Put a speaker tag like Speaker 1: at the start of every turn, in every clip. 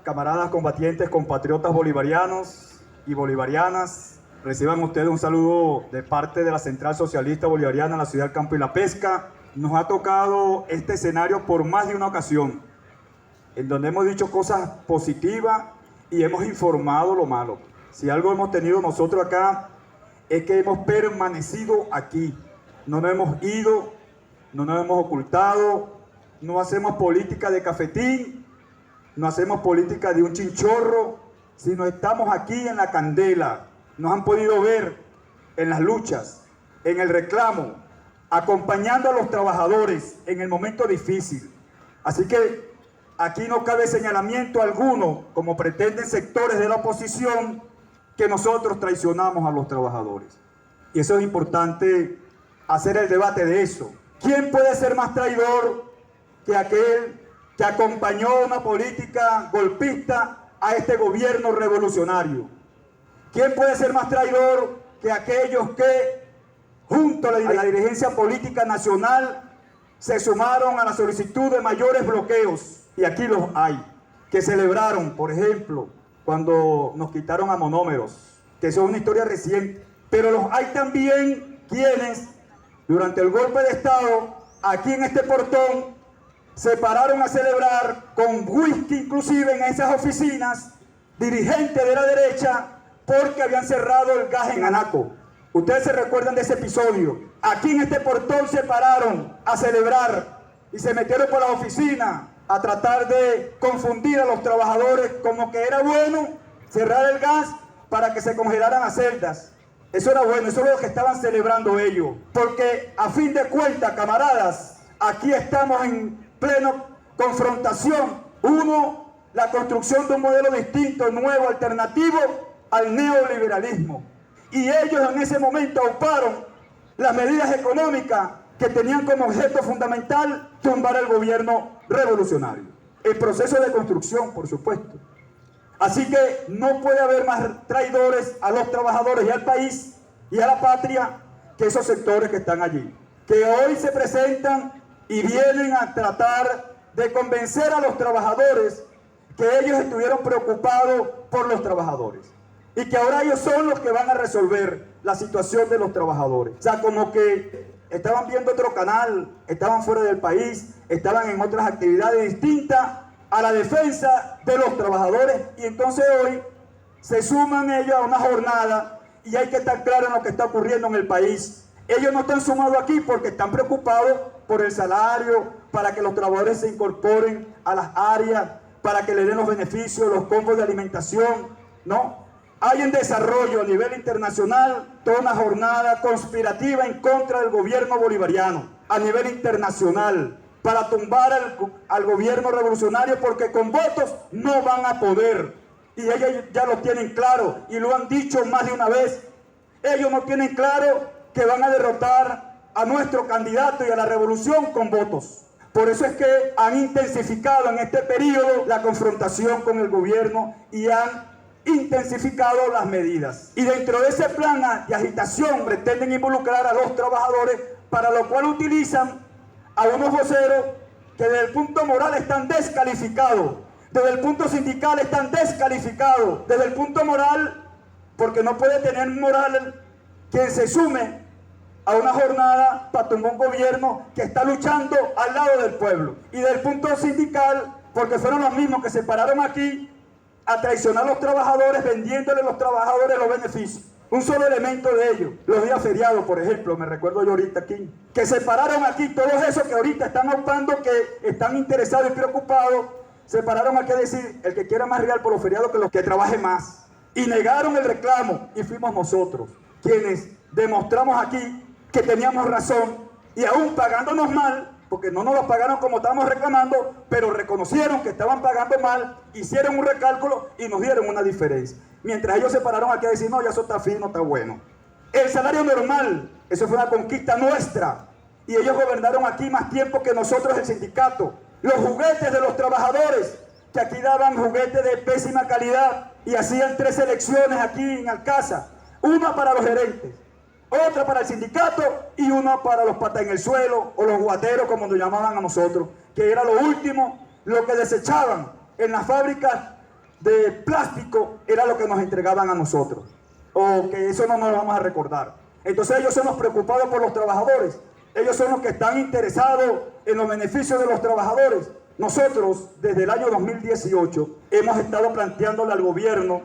Speaker 1: camaradas combatientes, compatriotas bolivarianos y bolivarianas, reciban ustedes un saludo de parte de la Central Socialista Bolivariana en la ciudad del Campo y la Pesca. Nos ha tocado este escenario por más de una ocasión, en donde hemos dicho cosas positivas y hemos informado lo malo. Si algo hemos tenido nosotros acá, es que hemos permanecido aquí. No nos hemos ido, no nos hemos ocultado, no hacemos política de cafetín, no hacemos política de un chinchorro, sino estamos aquí en la candela. Nos han podido ver en las luchas, en el reclamo, acompañando a los trabajadores en el momento difícil. Así que aquí no cabe señalamiento alguno, como pretenden sectores de la oposición, que nosotros traicionamos a los trabajadores. Y eso es importante, hacer el debate de eso. ¿Quién puede ser más traidor que aquel que acompañó una política golpista a este gobierno revolucionario? ¿Quién puede ser más traidor que aquellos que, junto a la dirigencia política nacional, se sumaron a la solicitud de mayores bloqueos? Y aquí los hay, que celebraron, por ejemplo, cuando nos quitaron a monómeros, que eso es una historia reciente. Pero los hay también quienes, durante el golpe de Estado, aquí en este portón, se pararon a celebrar con whisky inclusive en esas oficinas, dirigentes de la derecha, porque habían cerrado el gas en Anaco. Ustedes se recuerdan de ese episodio. Aquí en este portón se pararon a celebrar y se metieron por las oficinas a tratar de confundir a los trabajadores como que era bueno cerrar el gas para que se congelaran las celdas. Eso era bueno, eso es lo que estaban celebrando ellos. Porque a fin de cuentas, camaradas, aquí estamos en plena confrontación. Uno, la construcción de un modelo distinto, nuevo, alternativo al neoliberalismo. Y ellos en ese momento auparon las medidas económicas que tenían como objeto fundamental tumbar al gobierno revolucionario. El proceso de construcción, por supuesto. Así que no puede haber más traidores a los trabajadores y al país y a la patria que esos sectores que están allí, que hoy se presentan y vienen a tratar de convencer a los trabajadores que ellos estuvieron preocupados por los trabajadores y que ahora ellos son los que van a resolver la situación de los trabajadores. O sea, como que estaban viendo otro canal, estaban fuera del país, estaban en otras actividades distintas a la defensa de los trabajadores, y entonces hoy se suman ellos a una jornada y hay que estar claro en lo que está ocurriendo en el país. Ellos no están sumados aquí porque están preocupados por el salario, para que los trabajadores se incorporen a las áreas, para que le den los beneficios, los combos de alimentación, ¿no? Hay en desarrollo a nivel internacional toda una jornada conspirativa en contra del gobierno bolivariano a nivel internacional para tumbar al gobierno revolucionario, porque con votos no van a poder. Y ellos ya lo tienen claro y lo han dicho más de una vez. Ellos no tienen claro que van a derrotar a nuestro candidato y a la revolución con votos. Por eso es que han intensificado en este periodo la confrontación con el gobierno y han intensificado las medidas. Y dentro de ese plan de agitación pretenden involucrar a los trabajadores, para lo cual utilizan a unos voceros que desde el punto moral están descalificados, desde el punto sindical están descalificados, desde el punto moral, porque no puede tener moral quien se sume a una jornada para tumbar un gobierno que está luchando al lado del pueblo. Y del punto sindical, porque fueron los mismos que se pararon aquí a traicionar a los trabajadores, vendiéndole a los trabajadores los beneficios. Un solo elemento de ellos, los días feriados, por ejemplo, me recuerdo yo ahorita aquí, que se pararon aquí, todos esos que ahorita están optando, que están interesados y preocupados, se pararon aquí a decir, el que quiera más real por los feriados que los que trabaje más. Y negaron el reclamo, y fuimos nosotros quienes demostramos aquí que teníamos razón, y aún pagándonos mal, porque no nos lo pagaron como estábamos reclamando, pero reconocieron que estaban pagando mal, hicieron un recálculo y nos dieron una diferencia. Mientras ellos se pararon aquí a decir, no, ya eso está fino, está bueno. El salario normal, eso fue una conquista nuestra. Y ellos gobernaron aquí más tiempo que nosotros, el sindicato. Los juguetes de los trabajadores, que aquí daban juguetes de pésima calidad y hacían 3 elecciones aquí en Alcázar. Una para los gerentes, otra para el sindicato y una para los patas en el suelo o los guateros, como nos llamaban a nosotros, que era lo último, lo que desechaban en las fábricas de plástico era lo que nos entregaban a nosotros, o que eso no nos lo vamos a recordar. Entonces ellos son los preocupados por los trabajadores, ellos son los que están interesados en los beneficios de los trabajadores. Nosotros, desde el año 2018, hemos estado planteándole al gobierno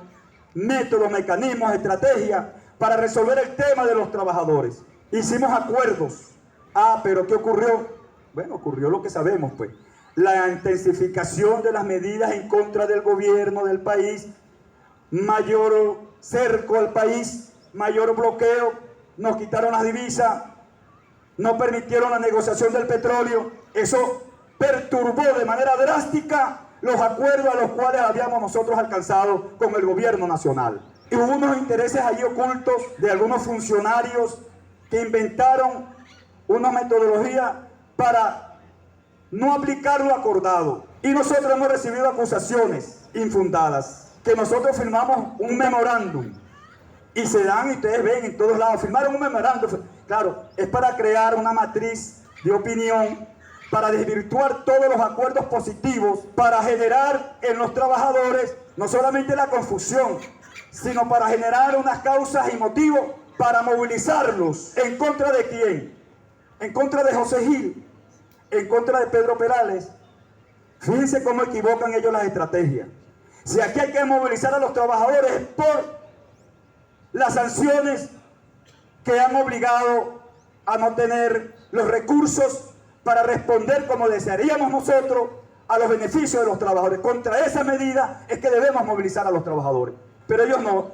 Speaker 1: métodos, mecanismos, estrategias para resolver el tema de los trabajadores. Hicimos acuerdos. Pero ¿qué ocurrió? Bueno, ocurrió lo que sabemos, pues. La intensificación de las medidas en contra del gobierno del país, mayor cerco al país, mayor bloqueo, nos quitaron las divisas, no permitieron la negociación del petróleo. Eso perturbó de manera drástica los acuerdos a los cuales habíamos nosotros alcanzado con el gobierno nacional. Y hubo unos intereses allí ocultos de algunos funcionarios que inventaron una metodología para no aplicar lo acordado. Y nosotros hemos recibido acusaciones infundadas, que nosotros firmamos un memorándum. Y se dan, y ustedes ven en todos lados, firmaron un memorándum. Claro, es para crear una matriz de opinión, para desvirtuar todos los acuerdos positivos, para generar en los trabajadores no solamente la confusión, sino para generar unas causas y motivos para movilizarlos. ¿En contra de quién? En contra de José Gil, en contra de Pedro Perales. Fíjense cómo equivocan ellos las estrategias. Si aquí hay que movilizar a los trabajadores es por las sanciones que han obligado a no tener los recursos para responder como desearíamos nosotros a los beneficios de los trabajadores. Contra esa medida es que debemos movilizar a los trabajadores. Pero ellos no,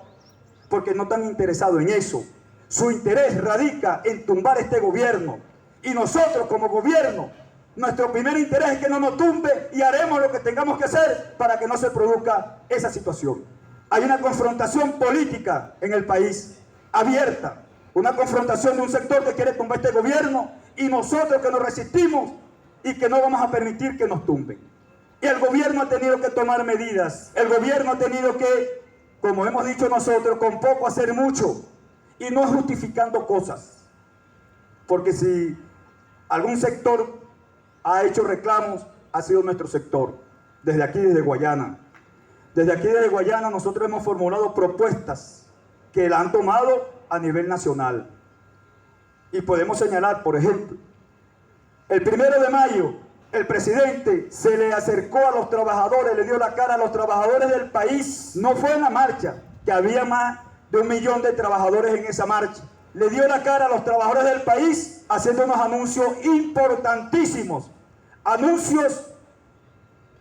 Speaker 1: porque no están interesados en eso. Su interés radica en tumbar este gobierno. Y nosotros como gobierno, nuestro primer interés es que no nos tumbe y haremos lo que tengamos que hacer para que no se produzca esa situación. Hay una confrontación política en el país, abierta. Una confrontación de un sector que quiere tumbar este gobierno y nosotros que nos resistimos y que no vamos a permitir que nos tumben. Y el gobierno ha tenido que tomar medidas. El gobierno ha tenido que, como hemos dicho nosotros, con poco hacer mucho y no justificando cosas. Porque si algún sector ha hecho reclamos, ha sido nuestro sector. Desde aquí, desde Guayana. Desde aquí, desde Guayana, nosotros hemos formulado propuestas que la han tomado a nivel nacional. Y podemos señalar, por ejemplo, el 1 de mayo, el presidente se le acercó a los trabajadores, le dio la cara a los trabajadores del país. No fue en la marcha, que había más de 1 millón de trabajadores en esa marcha. Le dio la cara a los trabajadores del país haciendo unos anuncios importantísimos. Anuncios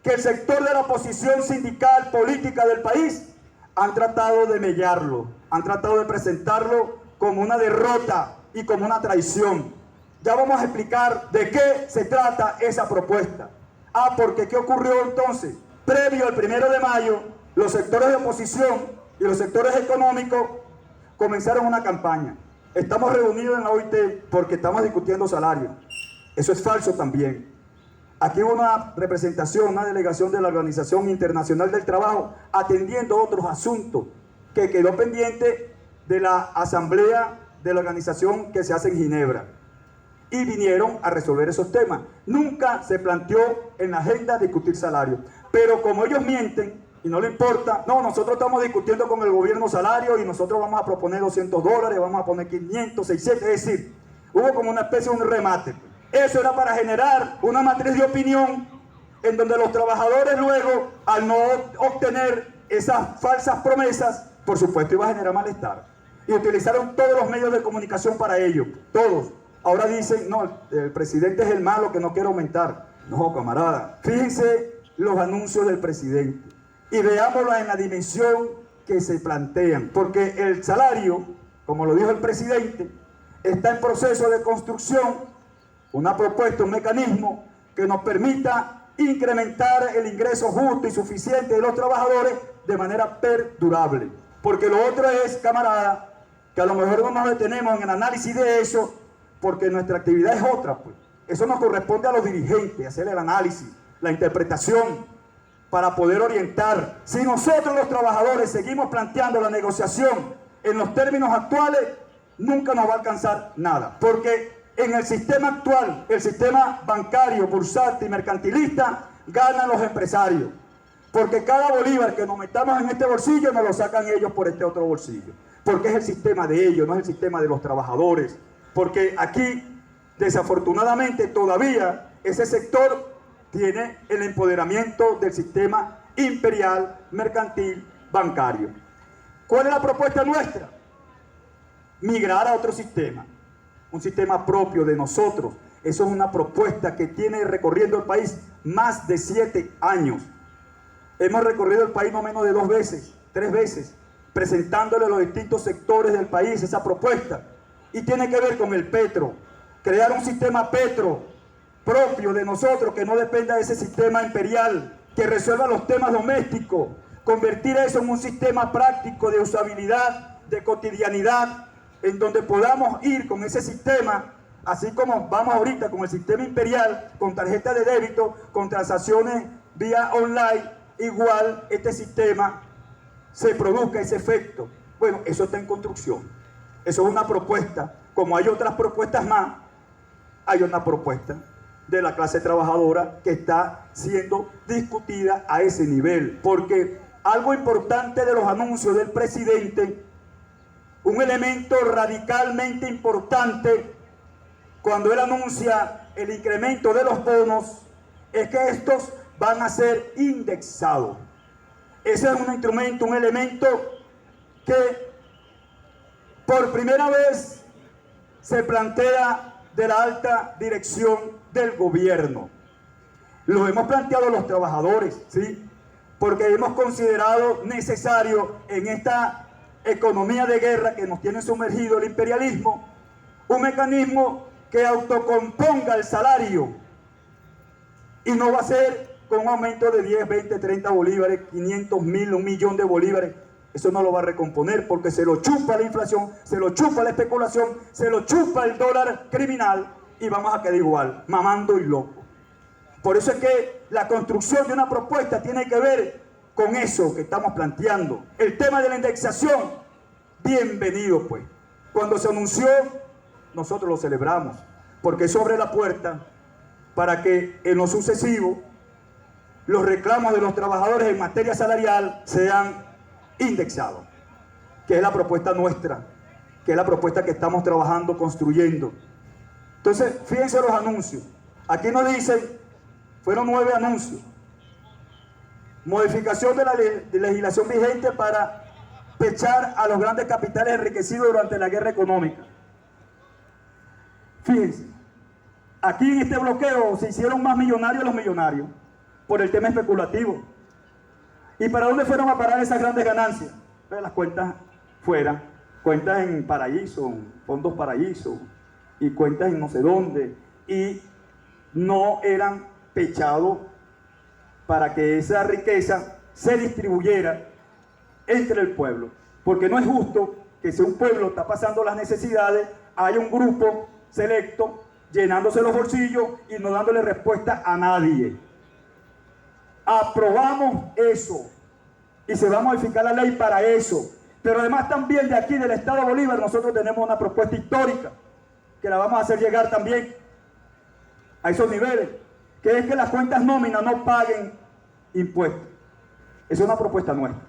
Speaker 1: que el sector de la oposición sindical, política del país han tratado de mellarlo, han tratado de presentarlo como una derrota y como una traición. Ya vamos a explicar de qué se trata esa propuesta. Porque ¿qué ocurrió entonces? Previo al 1 de mayo, los sectores de oposición y los sectores económicos comenzaron una campaña. Estamos reunidos en la OIT porque estamos discutiendo salarios. Eso es falso también. Aquí hubo una representación, una delegación de la Organización Internacional del Trabajo atendiendo otros asuntos que quedó pendiente de la asamblea de la organización que se hace en Ginebra. Y vinieron a resolver esos temas. Nunca se planteó en la agenda discutir salario. Pero como ellos mienten y no le importa, no, nosotros estamos discutiendo con el gobierno salario y nosotros vamos a proponer $200, vamos a poner 500, 600, es decir, hubo como una especie de un remate. Eso era para generar una matriz de opinión en donde los trabajadores luego, al no obtener esas falsas promesas, por supuesto iba a generar malestar. Y utilizaron todos los medios de comunicación para ello, todos. Ahora dicen, no, el presidente es el malo que no quiere aumentar. No, camarada, fíjense los anuncios del presidente y veámoslo en la dimensión que se plantean. Porque el salario, como lo dijo el presidente, está en proceso de construcción. Una propuesta, un mecanismo que nos permita incrementar el ingreso justo y suficiente de los trabajadores de manera perdurable. Porque lo otro es, camarada, que a lo mejor no nos detenemos en el análisis de eso, porque nuestra actividad es otra, pues. Eso nos corresponde a los dirigentes, hacer el análisis, la interpretación, para poder orientar. Si nosotros los trabajadores seguimos planteando la negociación en los términos actuales, nunca nos va a alcanzar nada. Porque en el sistema actual, el sistema bancario, bursátil y mercantilista, ganan los empresarios. Porque cada bolívar que nos metamos en este bolsillo nos lo sacan ellos por este otro bolsillo. Porque es el sistema de ellos, no es el sistema de los trabajadores. Porque aquí, desafortunadamente, todavía ese sector tiene el empoderamiento del sistema imperial, mercantil, bancario. ¿Cuál es la propuesta nuestra? Migrar a otro sistema, un sistema propio de nosotros. Eso es una propuesta que tiene recorriendo el país más de 7 años. Hemos recorrido el país no menos de 2 veces, 3 veces, presentándole a los distintos sectores del país esa propuesta. Y tiene que ver con el petro, crear un sistema petro propio de nosotros que no dependa de ese sistema imperial, que resuelva los temas domésticos, convertir eso en un sistema práctico de usabilidad, de cotidianidad, en donde podamos ir con ese sistema, así como vamos ahorita con el sistema imperial, con tarjeta de débito, con transacciones vía online. Igual este sistema se produzca ese efecto. Bueno, eso está en construcción. Eso es una propuesta. Como hay otras propuestas más, hay una propuesta de la clase trabajadora que está siendo discutida a ese nivel. Porque algo importante de los anuncios del presidente, un elemento radicalmente importante cuando él anuncia el incremento de los bonos, es que estos van a ser indexados. Ese es un instrumento, un elemento que por primera vez se plantea de la alta dirección del gobierno. Lo hemos planteado los trabajadores, ¿sí? Porque hemos considerado necesario en esta economía de guerra que nos tiene sumergido el imperialismo, un mecanismo que autocomponga el salario, y no va a ser con un aumento de 10, 20, 30 bolívares, 500, 1000, 1 millón de bolívares. Eso no lo va a recomponer porque se lo chupa la inflación, se lo chupa la especulación, se lo chupa el dólar criminal y vamos a quedar igual, mamando y loco. Por eso es que la construcción de una propuesta tiene que ver con eso que estamos planteando. El tema de la indexación, bienvenido pues. Cuando se anunció, nosotros lo celebramos porque eso abre la puerta para que en lo sucesivo los reclamos de los trabajadores en materia salarial sean indexados, que es la propuesta nuestra, que es la propuesta que estamos trabajando, construyendo. Entonces, fíjense los anuncios. Aquí nos dicen, fueron 9 anuncios. Modificación de la legislación vigente para pechar a los grandes capitales enriquecidos durante la guerra económica. Fíjense, aquí en este bloqueo se hicieron más millonarios los millonarios por el tema especulativo. ¿Y para dónde fueron a parar esas grandes ganancias? Pues las cuentas fuera, cuentas en paraíso, fondos paraíso, y cuentas en no sé dónde, y no eran pechados para que esa riqueza se distribuyera entre el pueblo. Porque no es justo que si un pueblo está pasando las necesidades, haya un grupo selecto llenándose los bolsillos y no dándole respuesta a nadie. Aprobamos eso y se va a modificar la ley para eso. Pero además también de aquí del Estado Bolívar nosotros tenemos una propuesta histórica que la vamos a hacer llegar también a esos niveles, que es que las cuentas nóminas no paguen impuestos. Esa es una propuesta nuestra.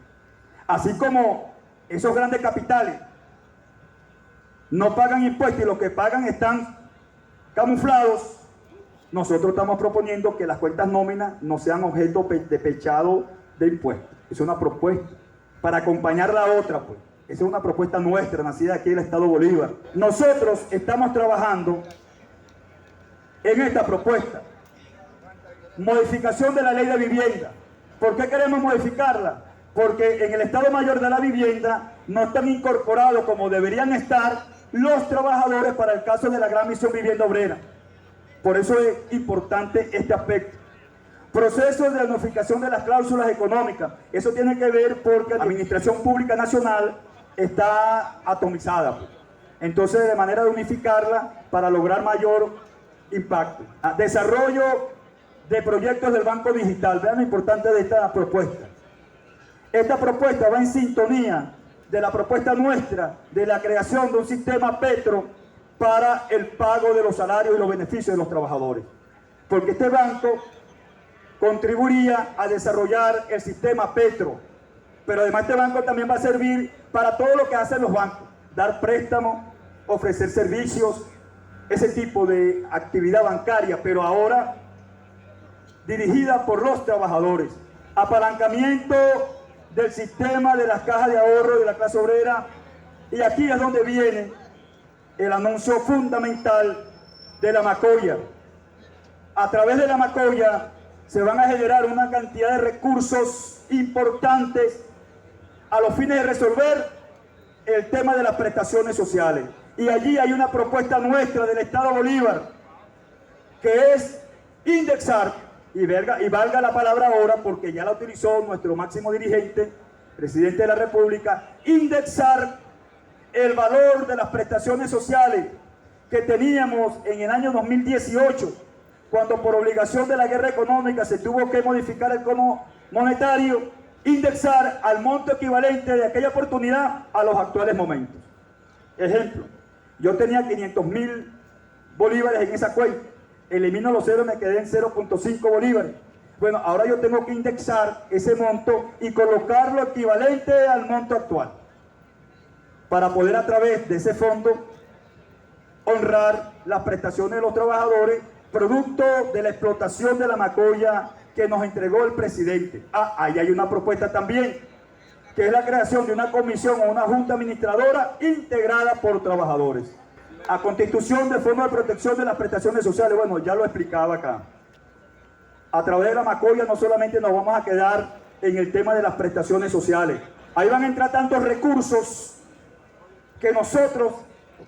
Speaker 1: Así como esos grandes capitales no pagan impuestos y los que pagan están camuflados, nosotros estamos proponiendo que las cuentas nóminas no sean objeto de pechado de impuestos. Es una propuesta para acompañar la otra, pues. Esa es una propuesta nuestra, nacida aquí del Estado Bolívar. Nosotros estamos trabajando en esta propuesta. Modificación de la ley de vivienda. ¿Por qué queremos modificarla? Porque en el Estado Mayor de la Vivienda no están incorporados como deberían estar los trabajadores para el caso de la Gran Misión Vivienda Obrera. Por eso es importante este aspecto. Proceso de unificación de las cláusulas económicas. Eso tiene que ver porque la Administración Pública Nacional está atomizada. Entonces, de manera de unificarla para lograr mayor impacto. Desarrollo de proyectos del Banco Digital. Vean lo importante de esta propuesta. Esta propuesta va en sintonía de la propuesta nuestra de la creación de un sistema Petro para el pago de los salarios y los beneficios de los trabajadores. Porque este banco contribuiría a desarrollar el sistema Petro. Pero además este banco también va a servir para todo lo que hacen los bancos, dar préstamos, ofrecer servicios, ese tipo de actividad bancaria, pero ahora dirigida por los trabajadores. Apalancamiento del sistema de las cajas de ahorro de la clase obrera, y aquí es donde viene el anuncio fundamental de la Macoya. A través de la Macoya se van a generar una cantidad de recursos importantes a los fines de resolver el tema de las prestaciones sociales. Y allí hay una propuesta nuestra del Estado Bolívar, que es indexar, y valga la palabra ahora porque ya la utilizó nuestro máximo dirigente, presidente de la República, indexar el valor de las prestaciones sociales que teníamos en el año 2018, cuando por obligación de la guerra económica se tuvo que modificar el cono monetario, indexar al monto equivalente de aquella oportunidad a los actuales momentos. Ejemplo, yo tenía 500.000 bolívares en esa cuenta, elimino los ceros, me quedé en 0.5 bolívares. Bueno, ahora yo tengo que indexar ese monto y colocarlo equivalente al monto actual, para poder a través de ese fondo honrar las prestaciones de los trabajadores, producto de la explotación de la Macoya que nos entregó el presidente. Ahí hay una propuesta también, que es la creación de una comisión o una junta administradora integrada por trabajadores. A constitución del Fondo de Protección de las Prestaciones Sociales, bueno, ya lo explicaba acá. A través de la Macoya no solamente nos vamos a quedar en el tema de las prestaciones sociales. Ahí van a entrar tantos recursos que nosotros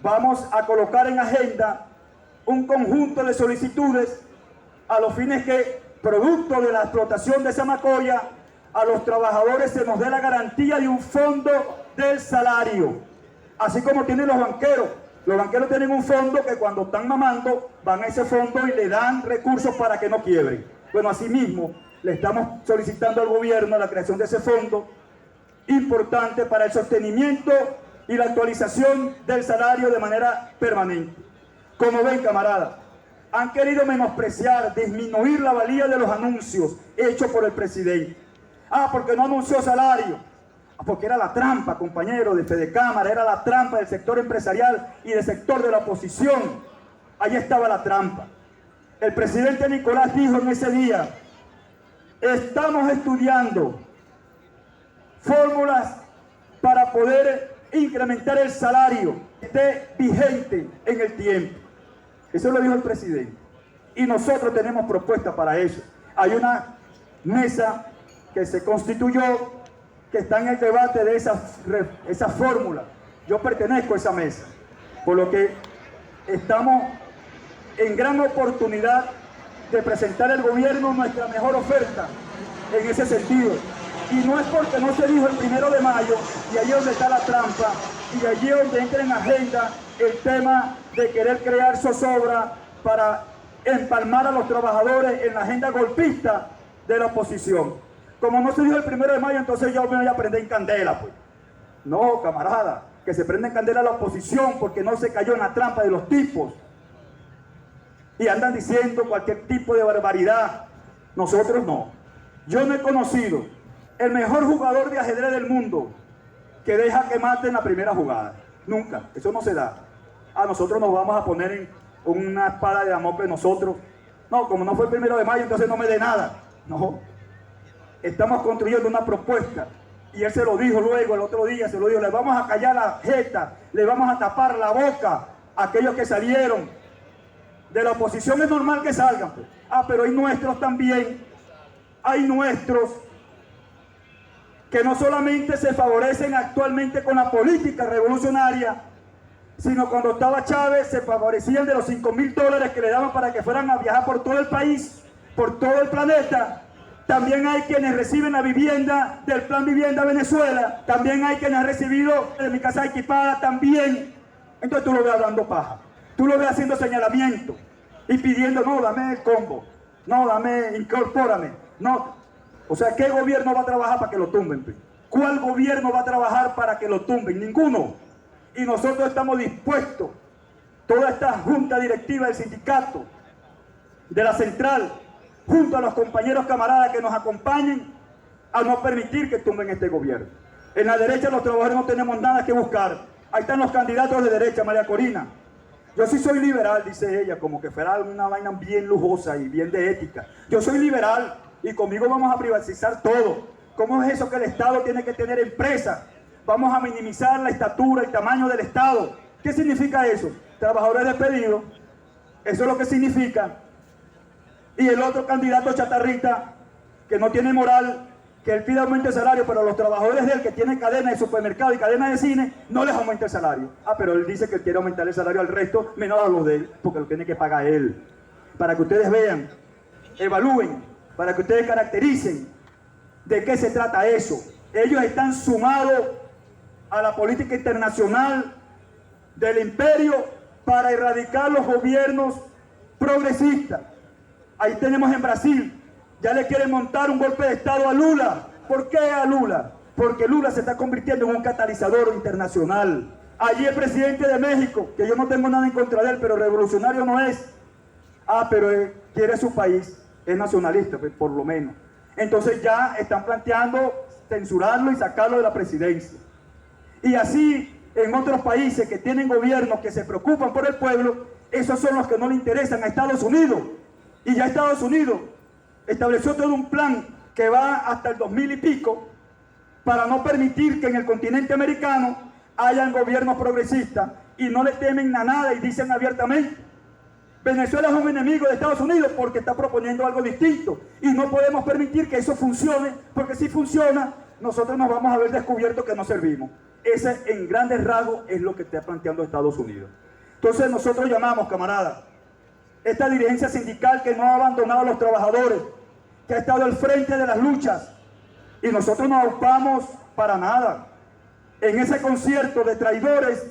Speaker 1: vamos a colocar en agenda un conjunto de solicitudes a los fines que, producto de la explotación de esa Macoya, a los trabajadores se nos dé la garantía de un fondo del salario, así como tienen los banqueros. Los banqueros tienen un fondo que cuando están mamando van a ese fondo y le dan recursos para que no quiebren. Bueno, asimismo le estamos solicitando al gobierno la creación de ese fondo importante para el sostenimiento y la actualización del salario de manera permanente. Como ven, camaradas, han querido menospreciar, disminuir la valía de los anuncios hechos por el presidente. Porque no anunció salario. Porque era la trampa, compañero, de Fedecámara, era la trampa del sector empresarial y del sector de la oposición. Ahí estaba la trampa. El presidente Nicolás dijo en ese día: estamos estudiando fórmulas para poder incrementar el salario que esté vigente en el tiempo. Eso lo dijo el presidente. Y nosotros tenemos propuestas para eso. Hay una mesa que se constituyó, que está en el debate de esa fórmula. Yo pertenezco a esa mesa, por lo que estamos en gran oportunidad de presentar al gobierno nuestra mejor oferta en ese sentido. Y no es porque no se dijo el 1 de mayo, y allí donde está la trampa, y allí donde entra en agenda el tema de querer crear zozobra para empalmar a los trabajadores en la agenda golpista de la oposición. Como no se dijo el 1 de mayo, entonces yo me voy a prender en candela, pues. No, camarada, que se prenda en candela la oposición porque no se cayó en la trampa de los tipos. Y andan diciendo cualquier tipo de barbaridad. Nosotros no. Yo no he conocido el mejor jugador de ajedrez del mundo que deja que mate en la primera jugada. Nunca. Eso no se da. A nosotros nos vamos a poner en una espada de Damocles nosotros. No, como no fue el 1 de mayo, entonces no me dé nada. No. Estamos construyendo una propuesta. Y él se lo dijo luego, el otro día se lo dijo: le vamos a callar la jeta, le vamos a tapar la boca a aquellos que salieron. De la oposición es normal que salgan, pues. Pero hay nuestros también. Hay nuestros que no solamente se favorecen actualmente con la política revolucionaria, sino cuando estaba Chávez se favorecían de los $5.000 que le daban para que fueran a viajar por todo el país, por todo el planeta. También hay quienes reciben la vivienda del Plan Vivienda Venezuela. También hay quienes han recibido de Mi Casa Equipada también. Entonces tú lo ves hablando paja. Tú lo ves haciendo señalamiento y pidiendo: no, dame el combo. No, dame, incorpórame. No. O sea, ¿qué gobierno va a trabajar para que lo tumben? ¿Cuál gobierno va a trabajar para que lo tumben? Ninguno. Y nosotros estamos dispuestos, toda esta junta directiva del sindicato, de la central, junto a los compañeros camaradas que nos acompañen a no permitir que tumben este gobierno. En la derecha los trabajadores no tenemos nada que buscar. Ahí están los candidatos de derecha, María Corina. Yo sí soy liberal, dice ella, como que fuera una vaina bien lujosa y bien de ética. Yo soy liberal y conmigo vamos a privatizar todo. ¿Cómo es eso que el Estado tiene que tener empresas? Vamos a minimizar la estatura y tamaño del Estado. ¿Qué significa eso? Trabajadores despedidos. Eso es lo que significa. Y el otro candidato chatarrita, que no tiene moral, que él pide aumento de salario, pero los trabajadores de él que tienen cadena de supermercado y cadena de cine, no les aumenta el salario. Ah, pero él dice que él quiere aumentar el salario al resto, menos a los de él, porque lo tiene que pagar él. Para que ustedes vean, evalúen, para que ustedes caractericen de qué se trata eso. Ellos están sumados a la política internacional del imperio para erradicar los gobiernos progresistas. Ahí tenemos en Brasil, ya le quieren montar un golpe de Estado a Lula. ¿Por qué a Lula? Porque Lula se está convirtiendo en un catalizador internacional. Allí el presidente de México, que yo no tengo nada en contra de él, pero revolucionario no es. Ah, pero quiere su país, es nacionalista, pues, por lo menos. Entonces ya están planteando censurarlo y sacarlo de la presidencia. Y así, en otros países que tienen gobiernos que se preocupan por el pueblo, esos son los que no le interesan a Estados Unidos. Y ya Estados Unidos estableció todo un plan que va hasta el 2000 y pico para no permitir que en el continente americano hayan gobiernos progresistas y no le temen a nada y dicen abiertamente: Venezuela es un enemigo de Estados Unidos porque está proponiendo algo distinto y no podemos permitir que eso funcione, porque si funciona nosotros nos vamos a ver descubierto que no servimos. Ese en grandes rasgos es lo que está planteando Estados Unidos. Entonces nosotros llamamos, camaradas, esta dirigencia sindical que no ha abandonado a los trabajadores, que ha estado al frente de las luchas, y nosotros no ocupamos para nada. En ese concierto de traidores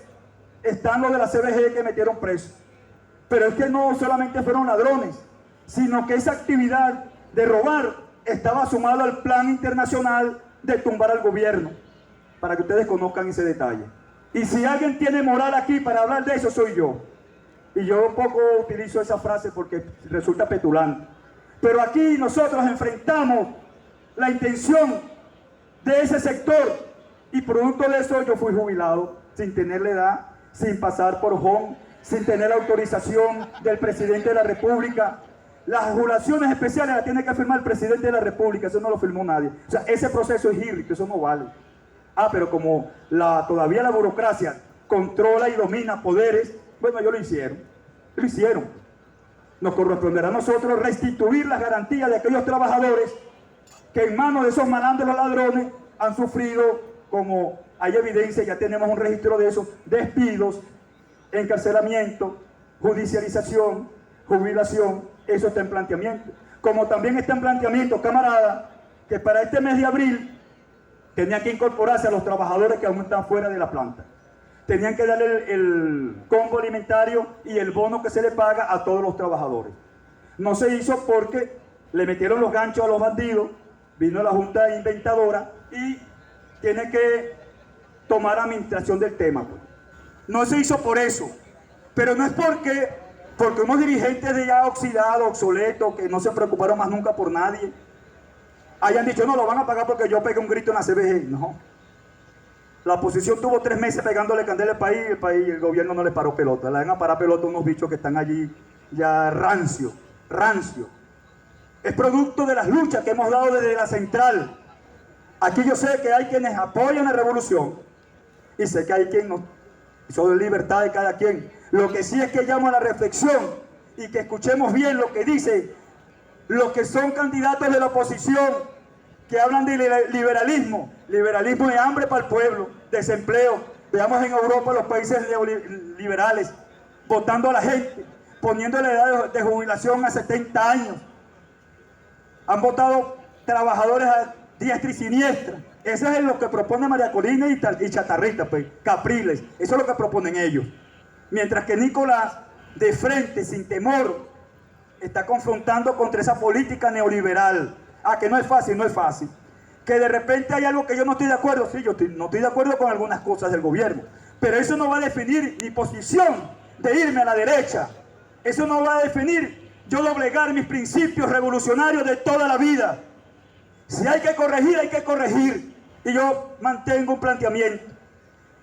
Speaker 1: están los de la CBG que metieron presos. Pero es que no solamente fueron ladrones, sino que esa actividad de robar estaba sumada al plan internacional de tumbar al gobierno, para que ustedes conozcan ese detalle. Y si alguien tiene moral aquí para hablar de eso, soy yo. Y yo un poco utilizo esa frase porque resulta petulante. Pero aquí nosotros enfrentamos la intención de ese sector y producto de eso yo fui jubilado sin tener la edad, sin pasar por home, sin tener la autorización del presidente de la República. Las jubilaciones especiales las tiene que firmar el presidente de la República, eso no lo firmó nadie. O sea, ese proceso es irrico, eso no vale. Ah, pero como todavía la burocracia controla y domina poderes, bueno, ellos lo hicieron. Lo hicieron. Nos corresponderá a nosotros restituir las garantías de aquellos trabajadores que en manos de esos malandros ladrones han sufrido, como hay evidencia, ya tenemos un registro de eso, despidos, encarcelamiento, judicialización, jubilación. Eso está en planteamiento. Como también está en planteamiento, camarada, que para este mes de abril tenían que incorporarse a los trabajadores que aún están fuera de la planta. Tenían que darle el combo alimentario y el bono que se le paga a todos los trabajadores. No se hizo porque le metieron los ganchos a los bandidos, vino la Junta Inventadora y tiene que tomar administración del tema. No se hizo por eso, pero no es porque unos dirigentes de ya oxidados, obsoletos, que no se preocuparon más nunca por nadie, hayan dicho: no, lo van a pagar porque yo pegué un grito en la CBG. No. La oposición tuvo 3 meses pegándole candela al país, el gobierno no les paró pelota. Le van a parar pelota a unos bichos que están allí ya rancio. Es producto de las luchas que hemos dado desde la central. Aquí yo sé que hay quienes apoyan la revolución y sé que hay quien no. Eso es libertad de cada quien. Lo que sí es que llamo a la reflexión y que escuchemos bien lo que dicen los que son candidatos de la oposición, que hablan de liberalismo. Liberalismo de hambre para el pueblo, desempleo. Veamos en Europa los países liberales, votando a la gente, poniendo la edad de jubilación a 70 años. Han votado trabajadores a diestra y siniestra. Eso es lo que propone María Corina y Chatarrita, pues, Capriles. Eso es lo que proponen ellos. Mientras que Nicolás, de frente, sin temor, está confrontando contra esa política neoliberal. Ah, que no es fácil, no es fácil. Que de repente hay algo que yo no estoy de acuerdo. Sí, no estoy de acuerdo con algunas cosas del gobierno. Pero eso no va a definir mi posición de irme a la derecha. Eso no va a definir yo doblegar mis principios revolucionarios de toda la vida. Si hay que corregir, hay que corregir. Y yo mantengo un planteamiento.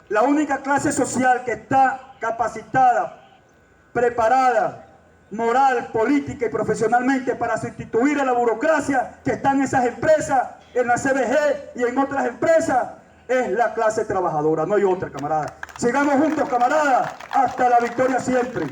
Speaker 1: La única clase social que está capacitada, preparada, moral, política y profesionalmente para sustituir a la burocracia que está en esas empresas, en la CBG y en otras empresas, es la clase trabajadora. No hay otra, camarada. Sigamos juntos, camarada, hasta la victoria siempre.